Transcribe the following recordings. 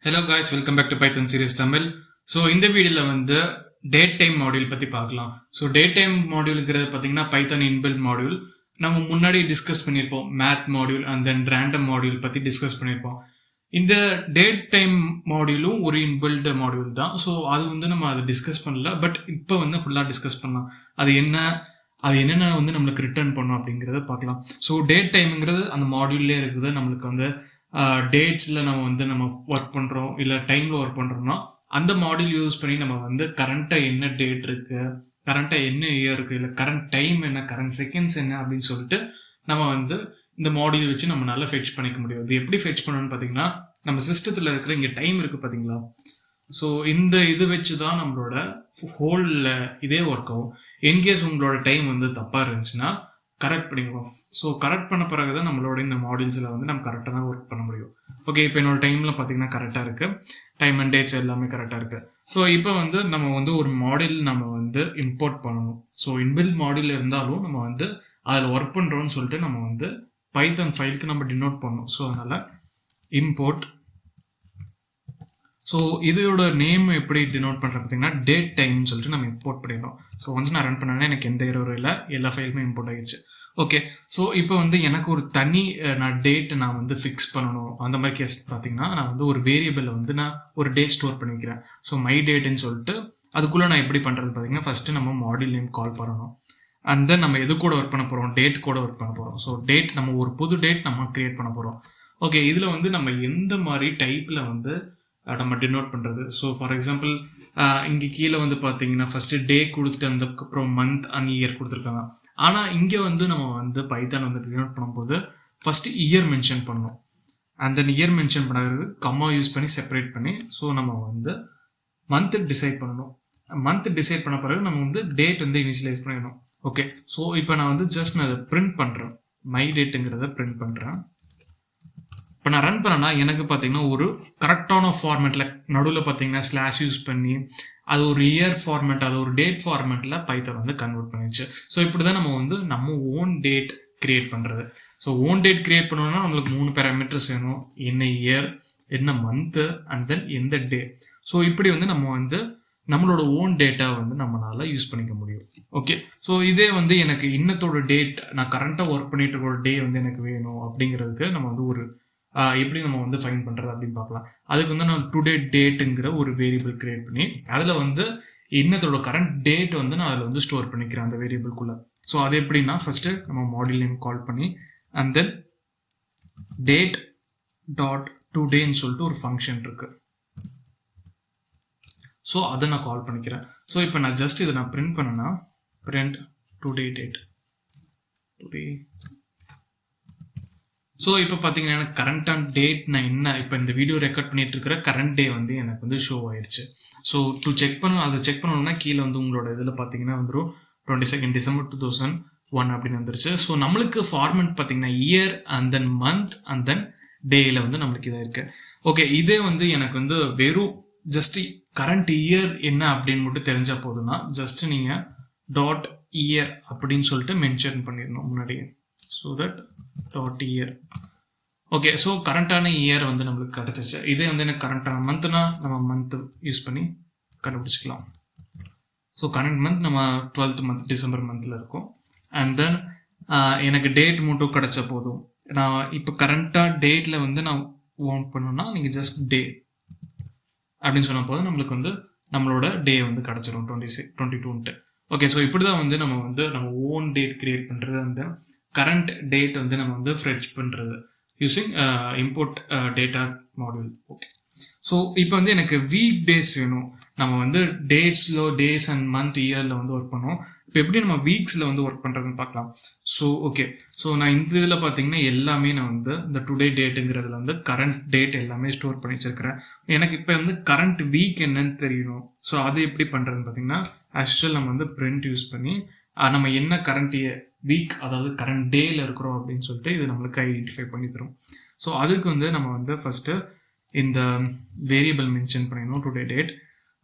Hello guys, welcome back to Python series Tamil. So இந்த வீடியோல வந்து டேட் டைம் மாடியூல் பத்தி பார்க்கலாம். ஸோ டேட் டைம் மாடியூல்ங்கிறது பார்த்தீங்கன்னா பைத்தான் இன்பில்ட் மாடியூல். நம்ம முன்னாடி டிஸ்கஸ் பண்ணியிருப்போம் math module and then random module பத்தி டிஸ்கஸ் பண்ணியிருப்போம். இந்த டேட் டைம் மாடியூலும் ஒரு இன்பில்ட் மாடியூல் தான். ஸோ அது வந்து நம்ம அதை டிஸ்கஸ் பண்ணல, பட் இப்போ வந்து ஃபுல்லாக டிஸ்கஸ் பண்ணலாம். அது என்னென்ன வந்து நம்மளுக்கு ரிட்டர்ன் பண்ணும் அப்படிங்கிறத பார்க்கலாம். ஸோ டேட் டைம்ங்கிறது அந்த மாடியூல்லே இருக்குது. நம்மளுக்கு வந்து டேட்ஸில் நம்ம ஒர்க் பண்ணுறோம் இல்லை டைமில் ஒர்க் பண்ணுறோம்னா அந்த மாடியூல் யூஸ் பண்ணி நம்ம வந்து கரண்ட்டாக என்ன டேட் இருக்குது, கரண்ட்டாக என்ன இயர் இருக்குது, இல்லை கரண்ட் டைம் என்ன, கரண்ட் செகண்ட்ஸ் என்ன அப்படின்னு சொல்லிட்டு நம்ம வந்து இந்த மாடியூல் வச்சு நம்மளால ஃபெட்ச் பண்ணிக்க முடியும். இது எப்படி ஃபெட்ச் பண்ணணும்னு பார்த்தீங்கன்னா, நம்ம சிஸ்டத்தில் இருக்கிற இங்கே டைம் இருக்குது பார்த்தீங்களா, ஸோ இந்த இது வச்சு தான் நம்மளோட ஹோலில் இதே ஒர்க் ஆகும். இன்கேஸ் உங்களோட டைம் வந்து தப்பாக இருந்துச்சுன்னா கரெக்ட் பண்ணிக்குவோம். ஸோ கரெக்ட் பண்ண பிறகு தான் நம்மளோட இந்த மாடியூல்ஸில் வந்து நம்ம கரெக்டாக தான் ஒர்க் பண்ண முடியும். ஓகே, இப்போ என்னோட டைமில் பார்த்தீங்கன்னா கரெக்டாக இருக்குது, டைம் அண்ட் டேட்ஸ் எல்லாமே கரெக்டாக இருக்குது. ஸோ இப்போ வந்து நம்ம வந்து ஒரு மாடியூல் நம்ம வந்து இம்போர்ட் பண்ணணும். ஸோ இன்பில்ட் மாடியூல் இருந்தாலும் நம்ம வந்து அதில் ஒர்க் பண்ணுறோன்னு சொல்லிட்டு நம்ம வந்து பைத்தான் ஃபைலுக்கு நம்ம டினோட் பண்ணணும். ஸோ அதனால் இம்போர்ட். ஸோ இதோட நேம் எப்படி டினோட் பண்ணுறது பார்த்தீங்கன்னா டேட் டைம்னு சொல்லிட்டு நம்ம இம்போர்ட் பண்ணிடணும். ஸோ ஒன்ஸ் நான் ரன் பண்ணேன்னா எனக்கு எந்த எரரும் இல்லை, எல்லா ஃபைலுமே இம்போர்ட் ஆகிடுச்சு. ஓகே, ஸோ இப்போ வந்து எனக்கு ஒரு தனி டேட் நான் வந்து ஃபிக்ஸ் பண்ணணும். அந்த மாதிரி கேஸ் பார்த்தீங்கன்னா நான் வந்து ஒரு வேரியபிளில் வந்து நான் ஒரு டேட் ஸ்டோர் பண்ணி வைக்கிறேன். ஸோ மை டேட்டுன்னு சொல்லிட்டு அதுக்குள்ளே நான் எப்படி பண்ணுறது பார்த்தீங்கன்னா, ஃபஸ்ட்டு நம்ம மாடியூல் நேம் கால் பண்ணணும். அண்ட் தென் நம்ம எது கூட ஒர்க் பண்ண போகிறோம், டேட் கூட ஒர்க் பண்ண போகிறோம். ஸோ டேட் நம்ம ஒரு புது டேட் நம்ம கிரியேட் பண்ண போகிறோம். ஓகே, இதில் வந்து நம்ம எந்த மாதிரி டைப்பில் வந்து நம்ம டினோட் பண்ணுறது. ஸோ ஃபார் எக்ஸாம்பிள் இங்கே கீழே வந்து பார்த்தீங்கன்னா ஃபஸ்ட்டு டே கொடுத்துட்டு அதுக்கப்புறம் மந்த் அண்ட் இயர் கொடுத்துருக்காங்க. ஆனால் இங்கே வந்து நம்ம வந்து பைத்தான் வந்து டினோட் பண்ணும்போது ஃபஸ்ட்டு இயர் மென்ஷன் பண்ணணும். அண்ட் தென் இயர் மென்ஷன் பண்ணது கம்மா யூஸ் பண்ணி செப்பரேட் பண்ணி ஸோ நம்ம வந்து மந்த் டிசைட் பண்ணணும். மந்த் டிசைட் பண்ண பிறகு நம்ம வந்து டேட் வந்து இனிஷியலைஸ் பண்ணிடணும். ஓகே, ஸோ இப்போ நான் வந்து ஜஸ்ட் நான் அதை பிரிண்ட் பண்ணுறேன், மை டேட்டுங்கிறத பிரிண்ட் பண்ணுறேன். இப்போ நான் ரன் பண்ணேன்னா எனக்கு பார்த்தீங்கன்னா ஒரு கரெக்டான ஃபார்மேட்டில் நடுவில் பார்த்தீங்கன்னா ஸ்லாஷ் யூஸ் பண்ணி அது ஒரு இயர் ஃபார்மேட், அது ஒரு டேட் ஃபார்மேட்டில் பைத்தான் வந்து கன்வெர்ட் பண்ணிடுச்சு. ஸோ இப்படி தான் நம்ம வந்து நம்ம ஓன் டேட் கிரியேட் பண்ணுறது. ஸோ ஓன் டேட் கிரியேட் பண்ணணும்னா நம்மளுக்கு 3 பேராமீட்டர்ஸ் வேணும். என்ன இயர், என்ன மந்த்து அண்ட் தென் எந்த டே. ஸோ இப்படி வந்து நம்ம வந்து நம்மளோட ஓன் டேட்டா வந்து நம்மளால யூஸ் பண்ணிக்க முடியும். ஓகே, ஸோ இதே வந்து எனக்கு இன்னத்தோட டேட், நான் கரண்ட்டாக ஒர்க் பண்ணிட்டு இருக்கிற டே வந்து எனக்கு வேணும் அப்படிங்கிறதுக்கு நம்ம வந்து ஒரு எப்படி நம்ம வந்து ஃபைன் பண்ணுறது அப்படின்னு பார்க்கலாம். அதுக்கு வந்து நான் டுடே டேட்டுங்கிற ஒரு வேரியபிள் கிரியேட் பண்ணி அதில் வந்து இன்னத்தோட கரண்ட் டேட் வந்து நான் அதில் வந்து ஸ்டோர் பண்ணிக்கிறேன் அந்த வேரியபிள்குள்ளே. ஸோ அது எப்படின்னா ஃபஸ்ட்டு நம்ம மாடியூல் நேம் கால் பண்ணி அண்ட் தென் டேட் டாட் டுடேன்னு சொல்லிட்டு ஒரு ஃபங்க்ஷன் இருக்குது. ஸோ அதை நான் கால் பண்ணிக்கிறேன். ஸோ இப்போ நான் ஜஸ்ட் இதை நான் பிரிண்ட் பண்ணேன்னா print today date today. So இப்போ பார்த்தீங்கன்னா எனக்கு கரண்டான டேட் நான் என்ன இப்போ இந்த வீடியோ ரெக்கார்ட் பண்ணிட்டு இருக்கிற கரண்ட் டே வந்து எனக்கு வந்து ஷோ ஆயிடுச்சு. ஸோ டு செக் பண்ணணும், அதை செக் பண்ணணும்னா கீழே வந்து உங்களோட இதில் பார்த்தீங்கன்னா வந்துடும் 22 December 2001 அப்படின்னு வந்துருச்சு. ஸோ நம்மளுக்கு ஃபார்மெட் பார்த்தீங்கன்னா year and then month and then டேயில் வந்து நம்மளுக்கு இதாக இருக்குது. ஓகே, இதே வந்து எனக்கு வந்து வெறும் ஜஸ்ட் கரண்ட் இயர் என்ன அப்படின்னு மட்டும் தெரிஞ்சால் போதும்னா ஜஸ்ட் நீங்கள் டாட் இயர் அப்படின்னு சொல்லிட்டு மென்ஷன் பண்ணிடணும் முன்னாடியே. So that dot year. Okay, so கரண்ட்டான இயர் வந்து நம்மளுக்கு கிடச்சிச்சு. இதே வந்து எனக்கு கரண்ட்டான மந்த்னா நம்ம மந்த் யூஸ் பண்ணி கண்டுபிடிச்சிக்கலாம். ஸோ கரண்ட் மந்த் நம்ம 12th month டிசம்பர் மந்தில் இருக்கும். அண்ட் தென் எனக்கு டேட் மட்டும் கிடச்ச போதும். நான் இப்போ கரண்ட்டாக டேட்டில் வந்து நான் ஓன் பண்ணணும்னா நீங்கள் ஜஸ்ட் டே அப்படின்னு சொன்ன போது நம்மளுக்கு வந்து நம்மளோட டே வந்து கிடச்சிடும் 22. ஓகே, ஸோ இப்படி தான் வந்து நம்ம ஓன் டேட் கிரியேட் பண்ணுறது, அந்த கரண்ட் டேட் வந்து நம்ம வந்து ஃபெட்ச் பண்ணுறது using import data module. Okay, so இப்போ வந்து எனக்கு வீக் டேஸ் வேணும். நம்ம வந்து டேஸ் அண்ட் மந்த் இயரில் வந்து ஒர்க் பண்ணோம். இப்போ எப்படி நம்ம வீக்ஸில் வந்து ஒர்க் பண்ணுறதுன்னு பார்க்கலாம். ஸோ ஓகே, ஸோ நான் இந்த இதில் பார்த்தீங்கன்னா எல்லாமே நான் வந்து இந்த டுடே டேட்டுங்கிறதுல வந்து கரண்ட் டேட் எல்லாமே ஸ்டோர் பண்ணி வச்சிருக்கிறேன். எனக்கு இப்போ வந்து கரண்ட் வீக் என்னன்னு தெரியணும். ஸோ அது எப்படி பண்ணுறதுன்னு பார்த்தீங்கன்னா ஆக்சுவல் நம்ம வந்து பிரிண்ட் யூஸ் பண்ணி நம்ம என்ன கரண்ட் வீக் அதாவது கரண்ட் டேயில் இருக்கிறோம் அப்படின்னு சொல்லிட்டு இது நம்மளுக்கு ஐடென்டிஃபை பண்ணி தரும். ஸோ அதுக்கு வந்து நம்ம வந்து ஃபஸ்ட்டு இந்த வேரியபிள் மென்ஷன் பண்ணிடணும் today date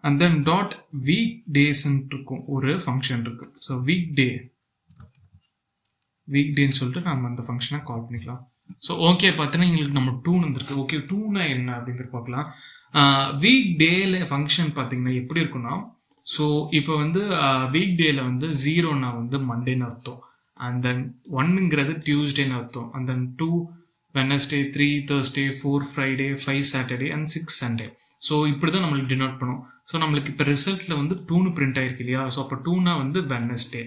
and then dot week டேஸ்ன்னு இருக்கும் ஒரு ஃபங்க்ஷன் இருக்குது. ஸோ வீக் டேன்னு சொல்லிட்டு நம்ம அந்த ஃபங்க்ஷனை கால் பண்ணிக்கலாம். ஸோ ஓகே, பார்த்தீங்கன்னா எங்களுக்கு நம்ம 2 வந்துருக்கு. ஓகே, 2னா என்ன அப்படிங்கிற பார்க்கலாம். வீக் டேல ஃபங்க்ஷன் பார்த்தீங்கன்னா எப்படி இருக்குன்னா, ஸோ இப்போ வந்து வீக் டேல வந்து 0னா வந்து மண்டேன்னு அர்த்தம், அண்ட் தென் 1ங்கிறது டியூஸ்டேன்னு அர்த்தம், and then 2 Wednesday, 3 Thursday, 4 Friday, 5 Saturday and 6 Sunday. So இப்படி தான் நம்மளுக்கு டினோட் பண்ணும். ஸோ நம்மளுக்கு இப்போ ரிசல்ட்டில் வந்து 2னு பிரிண்ட் ஆயிருக்கு இல்லையா, ஸோ அப்போ 2னா வந்து வெனஸ்டே.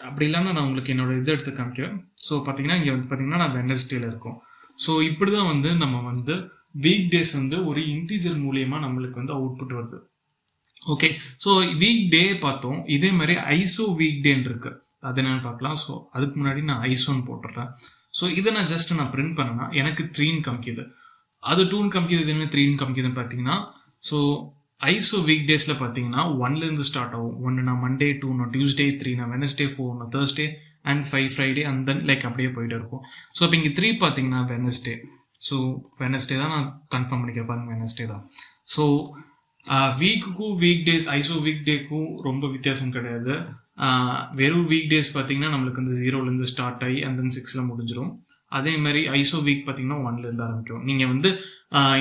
அப்படி இல்லாமல் நான் உங்களுக்கு என்னோட இது எடுத்து காமிக்கிறேன். ஸோ பார்த்தீங்கன்னா இங்கே வந்து பார்த்தீங்கன்னா நான் வெனஸ்டேல இருக்கும். ஸோ இப்படி தான் வந்து நம்ம வந்து வீக் டேஸ் வந்து ஒரு இன்டீஜர் மூலியமாக நம்மளுக்கு வந்து அவுட்புட் வருது. ஓகே, ஸோ வீக் டே பார்த்தோம். இதே மாதிரி ஐசோ வீக் டேன்னு இருக்கு, அது என்னன்னு பார்க்கலாம். ஸோ அதுக்கு முன்னாடி நான் ஐசோன்னு போட்டுடுறேன். ஸோ இதை நான் ஜஸ்ட் நான் பிரிண்ட் பண்ணேன்னா எனக்கு 3ன்னு காமிக்குது, அது 2ன்னு காமிக்குது, இது என்ன 3ன்னு காமிக்குதுன்னு பார்த்தீங்கன்னா, ஸோ ஐசோ வீக் டேஸில் பார்த்தீங்கன்னா 1லேருந்து ஸ்டார்ட் ஆகும். 1னா மண்டே, 2னா டியூஸ்டே, 3னா வெனஸ்டே, 4னா Thursday and 5 Friday and then like அப்படியே போயிட்டு இருக்கும். ஸோ இப்போ இங்கே 3 பார்த்தீங்கன்னா வெனஸ்டே. ஸோ வெனஸ்டே தான் நான் கன்ஃபார்ம் பண்ணிக்கிறேன், பாருங்க வெனஸ்டே தான். ஸோ வீக்குக்கும் வீக் டேஸ் ஐசோ வீக் டேக்கும் ரொம்ப வித்தியாசம் கிடையாது. வெறும் வீக் டேஸ் பார்த்தீங்கன்னா நம்மளுக்கு வந்து 0லேருந்து ஸ்டார்ட் ஆகி அண்ட் தென் 6ல் முடிஞ்சிடும். அதே மாதிரி ஐசோ வீக் பார்த்தீங்கன்னா 1லேருந்து ஆரம்பிக்கும். நீங்கள் வந்து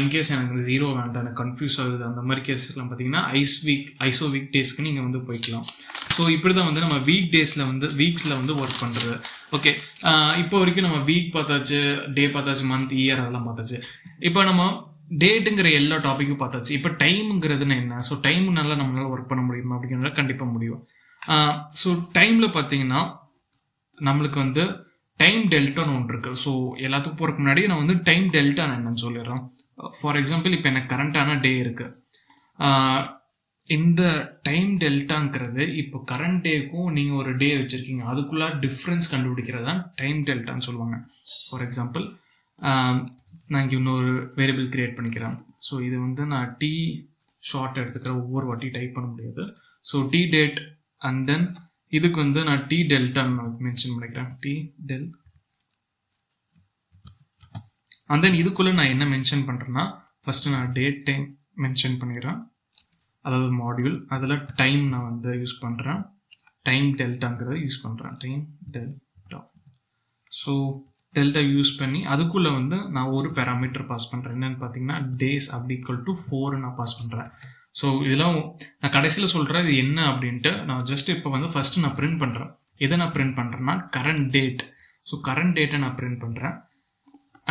இன்கேஸ் எனக்கு 0 வேண்டாம், எனக்கு கன்ஃபியூஸ் ஆகுது, அந்த மாதிரி கேஸஸ்லாம் பார்த்தீங்கன்னா ஐசோ வீக் டேஸ்க்கு நீங்கள் வந்து போய்க்கலாம். ஸோ இப்படி தான் வந்து நம்ம வீக் டேஸில் வந்து வீக்ஸில் வந்து ஒர்க் பண்ணுறது. ஓகே, இப்போ வரைக்கும் நம்ம வீக் பார்த்தாச்சு, டே பார்த்தாச்சு, மந்த், இயர் அதெல்லாம் பார்த்தாச்சு. இப்போ நம்ம டேட்டுங்கிற எல்லா டாப்பிக்கும் பார்த்தாச்சு. இப்போ டைமுங்கிறதுன்னு என்ன, ஸோ டைம்னால நம்மளால் ஒர்க் பண்ண முடியுமா அப்படிங்கிறத கண்டிப்பாக முடியும். ஸோ டைமில் பார்த்தீங்கன்னா நம்மளுக்கு வந்து டைம் டெல்டான்னு ஒன்று இருக்குது. ஸோ எல்லாத்துக்கும் போகிறதுக்கு முன்னாடி நான் வந்து டைம் டெல்டா என்னன்னு சொல்லிடுறேன். ஃபார் எக்ஸாம்பிள் இப்போ எனக்கு கரண்ட்டான டே இருக்குது. இந்த டைம் டெல்டாங்கிறது இப்போ கரண்ட் டேக்கும் நீங்கள் ஒரு டே வச்சுருக்கீங்க, அதுக்குள்ளே டிஃப்ரென்ஸ் கண்டுபிடிக்கிறது தான் டைம் டெல்டான்னு சொல்லுவாங்க. ஃபார் எக்ஸாம்பிள் நான் இங்கே இன்னொரு வேரியபிள் க்ரியேட் பண்ணிக்கிறேன். ஸோ இது வந்து நான் டி ஷார்ட் எடுத்துக்கிறேன், ஒவ்வொரு வாட்டி டைப் பண்ண முடியாது. So the date and then இதுக்கு வந்து நான் டி டெல்டான்னு நான் மென்ஷன் பண்ணிக்கிறேன், டி டெல். அண்ட் தென் இதுக்குள்ளே நான் என்ன மென்ஷன் பண்ணுறேன்னா, ஃபஸ்ட்டு நான் டேட் டைம் மென்ஷன் பண்ணிக்கிறேன், அதாவது மாடியூல், அதில் டைம் நான் வந்து யூஸ் பண்ணுறேன், டைம் டெல்டாங்கிறத யூஸ் பண்ணுறேன், time delta. So delta use பண்ணி அதுக்குள்ளே வந்து நான் ஒரு பேராமீட்டர் பாஸ் பண்ணுறேன், என்னென்னு பார்த்தீங்கன்னா டேஸ் அப்படி ஈக்குவல் டு 4 நான் பாஸ் பண்ணுறேன். ஸோ இதெல்லாம் நான் கடைசியில் சொல்கிறேன் இது என்ன அப்படின்ட்டு. நான் ஜஸ்ட் இப்போ வந்து ஃபஸ்ட்டு நான் பிரிண்ட் பண்ணுறேன். எதை நான் பிரிண்ட் பண்ணுறேன்னா கரண்ட் டேட். ஸோ கரண்ட் டேட்டை நான் பிரிண்ட் பண்ணுறேன்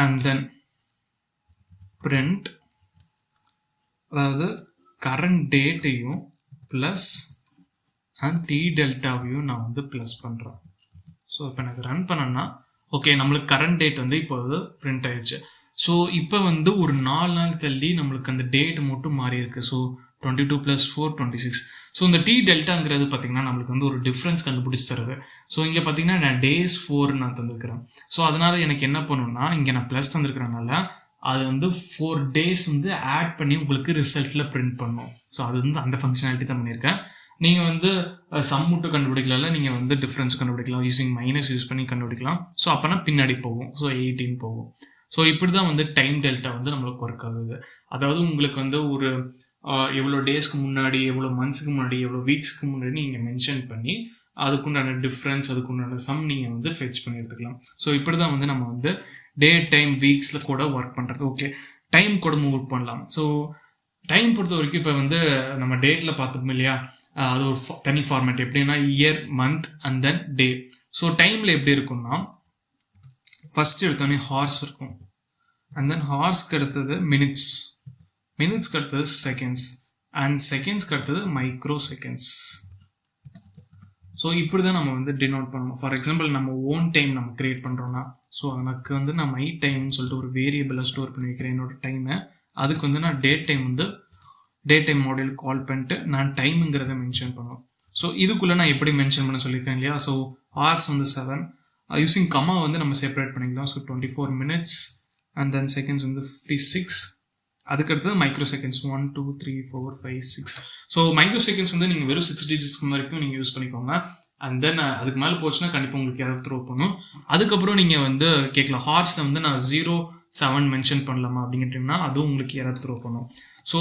அண்ட் தென் பிரிண்ட், அதாவது கரண்ட் டேட்டையும் ப்ளஸ் அண்ட் டி டெல்டாவையும் நான் வந்து ப்ளஸ் பண்ணுறேன். ஸோ இப்போ எனக்கு ரன் பண்ணேன்னா ஓகே, நம்மளுக்கு கரண்ட் டேட் வந்து இப்போ வந்து பிரிண்ட் ஆயிடுச்சு. ஸோ இப்போ வந்து ஒரு 4 நாள் தள்ளி நம்மளுக்கு அந்த டேட் மட்டும் மாறி இருக்கு. ஸோ 22 + 4 26. ஸோ இந்த டி டெல்டாங்கிறது பார்த்தீங்கன்னா நம்மளுக்கு வந்து ஒரு டிஃப்ரென்ஸ் கண்டுபிடிச்சி தருது. ஸோ இங்கே பார்த்தீங்கன்னா நான் டேஸ் 4 நான் தந்துருக்கிறேன். ஸோ அதனால எனக்கு என்ன பண்ணணும்னா, இங்கே நான் ப்ளஸ் தந்துருக்கிறனால அது வந்து 4 டேஸ் வந்து ஆட் பண்ணி உங்களுக்கு ரிசல்ட்டில் பிரிண்ட் பண்ணும். ஸோ அது வந்து அந்த ஃபங்க்ஷனாலிட்டி தான் பண்ணியிருக்கேன். நீங்கள் வந்து சம் மட்டும் கண்டுபிடிக்கல, நீங்கள் வந்து டிஃப்ரென்ஸ் கண்டுபிடிக்கலாம், யூஸிங் மைனஸ் யூஸ் பண்ணி கண்டுபிடிக்கலாம். ஸோ அப்போனா பின்னாடி போகும், ஸோ 18 போகும். ஸோ இப்படி தான் வந்து டைம் டெல்டா வந்து நம்மளுக்கு ஒர்க் ஆகுது. அதாவது உங்களுக்கு வந்து ஒரு எவ்வளோ டேஸ்க்கு முன்னாடி, எவ்வளோ மந்த்ஸுக்கு முன்னாடி, எவ்வளோ வீக்ஸ்க்கு முன்னாடி நீங்கள் மென்ஷன் பண்ணி அதுக்குண்டான டிஃப்ரென்ஸ், அதுக்குண்டான சம் நீங்கள் வந்து ஃபெச் பண்ணி எடுத்துக்கலாம். ஸோ இப்படி தான் வந்து நம்ம வந்து டே டைம் வீக்ஸில் கூட ஒர்க் பண்ணுறது. ஓகே, டைம் கூட மூவ் பண்ணலாம். ஸோ டைம் பொறுத்த வரைக்கும் இப்போ வந்து நம்ம டேட்டில் பார்த்துப்போம் இல்லையா, அது ஒரு தனி ஃபார்மேட். எப்படின்னா year, month and then day. So டைமில் எப்படி இருக்கும்னா, ஃபஸ்ட்டு எடுத்தோடனே ஹார்ஸ் இருக்கும், அண்ட் தென் ஹார்ஸ்க்கு அடுத்தது மினிட்ஸ், மினிட்ஸ்க்கு அடுத்தது செகண்ட்ஸ், அண்ட் செகண்ட்ஸ்க்கு அடுத்தது மைக்ரோ செகண்ட்ஸ். ஸோ இப்படி தான் நம்ம வந்து டினோட் பண்ணணும். ஃபார் எக்ஸாம்பிள் நம்ம ஓன் டைம் நம்ம க்ரியேட் பண்ணுறோன்னா, ஸோ எனக்கு வந்து நான் மை டைம்னு சொல்லிட்டு ஒரு வேரியபிளை ஸ்டோர் பண்ணி வைக்கிறேன் என்னோட டைமை. அதுக்கு வந்து நான் டேட் டைம் வந்து டேட் டைம் மாடியூல் கால் பண்ணிட்டு நான் டைமுங்கிறத மென்ஷன் பண்ணுவோம். ஸோ இதுக்குள்ளே நான் எப்படி மென்ஷன் பண்ண சொல்லியிருக்கேன் இல்லையா. ஸோ ஹார்ஸ் வந்து 7, யூஸிங் கமா வந்து நம்ம செப்பரேட் பண்ணிக்கலாம். So 24 minutes and then seconds வந்து 56. அதுக்கடுத்தது micro seconds 1 2 3 4 5 6. So micro seconds வந்து நீங்கள் வெறும் 6 digits வரைக்கும் நீங்கள் யூஸ் பண்ணிக்கோங்க. அண்ட் தென் அதுக்கு மேலே போச்சுன்னா கண்டிப்பாக உங்களுக்கு யாராவது த்ரோ பண்ணும். அதுக்கப்புறம் நீங்கள் வந்து கேட்கலாம், ஹார்ஸில் வந்து நான் 0-7 மென்ஷன் பண்ணலாமா அப்படிங்கிட்டிங்கன்னா அதுவும் உங்களுக்கு யாராவது த்ரோ பண்ணும். ஸோ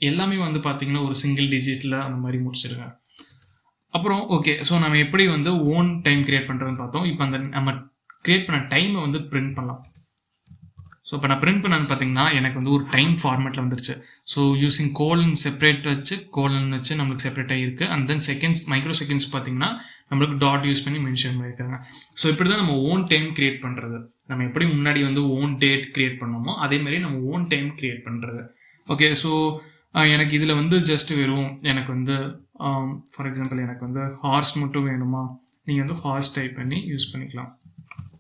எல்லாமே வந்து பார்த்தீங்கன்னா ஒரு சிங்கிள் டிஜிட்டில் அந்த மாதிரி முடிச்சிருங்க. அப்புறம் ஓகே, ஸோ நம்ம எப்படி வந்து ஓன் டைம் கிரியேட் பண்ணுறதுன்னு பார்த்தோம். இப்போ அந்த நம்ம கிரியேட் பண்ண டைமை வந்து பிரிண்ட் பண்ணலாம். ஸோ இப்போ நான் பிரிண்ட் பண்ணான்னு பார்த்தீங்கன்னா எனக்கு வந்து ஒரு டைம் ஃபார்மேட்டில் வந்துருச்சு. ஸோ யூஸிங் கோலன் செப்பரேட் வச்சு நம்மளுக்கு செப்பரேட்டாக இருக்குது. And then seconds micro seconds பார்த்தீங்கன்னா நம்மளுக்கு டாட் யூஸ் பண்ணி மென்ஷன் பண்ணியிருக்காங்க. ஸோ இப்படி தான் நம்ம ஓன் டைம் கிரியேட் பண்ணுறது. நம்ம எப்படி முன்னாடி வந்து ஓன் டேட் கிரியேட் பண்ணோமோ அதே மாதிரி நம்ம ஓன் டைம் கிரியேட் பண்ணுறது. ஓகே, ஸோ எனக்கு இதில் வந்து ஜஸ்ட் வெறும் எனக்கு வந்து ஃபார் எக்ஸாம்பிள் எனக்கு வந்து ஹார்ஸ் மட்டும் வேணுமா, நீங்கள் வந்து ஹார்ஸ் டைப் பண்ணி யூஸ் பண்ணிக்கலாம்.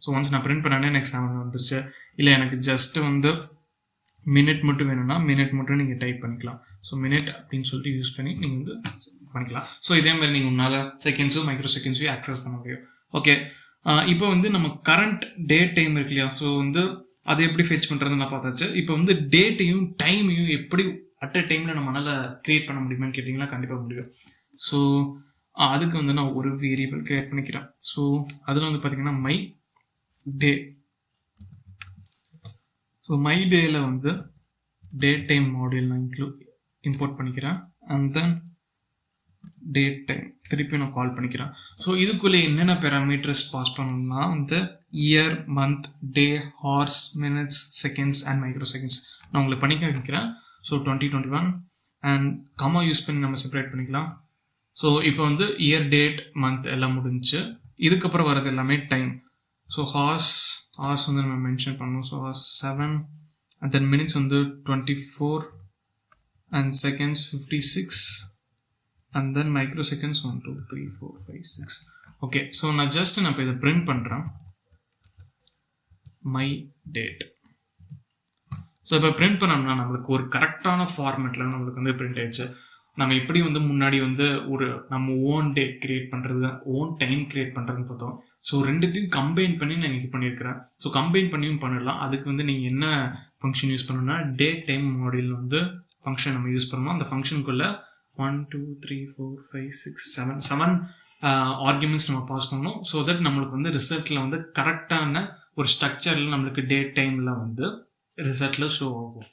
ஸோ ஒன்ஸ் நான் பிரிண்ட் பண்ணானே எனக்கு 7 வந்துருச்சு. இல்லை எனக்கு ஜஸ்ட் வந்து மினிட் மட்டும் வேணும்னா மினிட் மட்டும் நீங்கள் டைப் பண்ணிக்கலாம். ஸோ மினிட் அப்படின்னு சொல்லிட்டு யூஸ் பண்ணி நீங்கள் வந்து பண்ணிக்கலாம். ஸோ இதே மாதிரி நீங்கள் உன்னால் செகண்ட்ஸும் மைக்ரோ செகண்ட்ஸையும் ஆக்சஸ் பண்ண முடியும். ஓகே, இப்போ வந்து நம்ம கரண்ட் டேட் டைம் இருக்கு இல்லையா, ஸோ வந்து அதை எப்படி ஃபெச் பண்ணுறதுன்னு நான் பார்த்தாச்சு. இப்போ வந்து டேட்டையும் டைமையும் எப்படி அட் அ டைமில் நம்மளால் க்ரியேட் பண்ண முடியுமான்னு கேட்டிங்கன்னா கண்டிப்பாக முடியும். ஸோ அதுக்கு வந்து நான் ஒரு வேரியபிள் க்ரியேட் பண்ணிக்கிறேன். ஸோ அதில் வந்து பார்த்திங்கன்னா மை டே. ஸோ மை டேயில் வந்து டேட் டைம் மாடியூல் நான் இம்போர்ட் பண்ணிக்கிறேன். அண்ட் தென் டேட் டைம் திருப்பி நான் கால் பண்ணிக்கிறேன். ஸோ இதுக்குள்ளே என்னென்ன பேராமீட்டர்ஸ் பாஸ் பண்ணணும்னா வந்து year, month, day, hours, minutes, seconds and micro seconds நான் உங்களுக்கு பண்ணிக்க வைக்கிறேன். ஸோ 2021 அண்ட் கமா யூஸ் பண்ணி நம்ம செப்பரேட் பண்ணிக்கலாம். ஸோ இப்போ வந்து இயர், டேட், மந்த் எல்லாம் முடிஞ்சு. இதுக்கப்புறம் வர்றது எல்லாமே டைம். ஸோ ஹார்ஸ் வந்து நம்ம மென்ஷன் பண்ணணும். So hours 7 and then minutes வந்து 24 and seconds 56 and then microseconds 1 2 3 4 5 6. Okay, so நான் இப்போ இதை பிரிண்ட் பண்ணுறேன். My dad. ஸோ இப்போ பிரிண்ட் பண்ணோம்னா நம்மளுக்கு ஒரு கரெக்டான ஃபார்மேட்டில் நம்மளுக்கு வந்து பிரிண்ட் ஆயிடுச்சு. நம்ம எப்படி வந்து முன்னாடி வந்து ஒரு நம்ம ஓன் டேட் கிரியேட் பண்ணுறது, ஓன் டைம் கிரியேட் பண்ணுறதுன்னு பார்த்தோம். ஸோ ரெண்டுத்தையும் கம்பைன் பண்ணி நான் இங்கே பண்ணியிருக்கிறேன். ஸோ கம்பைன் பண்ணியும் பண்ணலாம். அதுக்கு வந்து நீங்கள் என்ன ஃபங்க்ஷன் யூஸ் பண்ணணும்னா டேட் டைம் மாடியூல் வந்து ஃபங்க்ஷன் நம்ம யூஸ் பண்ணணும். அந்த ஃபங்க்ஷனுக்குள்ளே 1 2 3 4 5 6 7 ஆர்குமெண்ட்ஸ் நம்ம பாஸ் பண்ணணும். ஸோ தட் நம்மளுக்கு வந்து ரிசல்ட்டில் வந்து கரெக்டான ஒரு ஸ்ட்ரக்சரில் நம்மளுக்கு டேட் டைமில் வந்து ரிசல்ட்டில் ஷோ ஆகும்.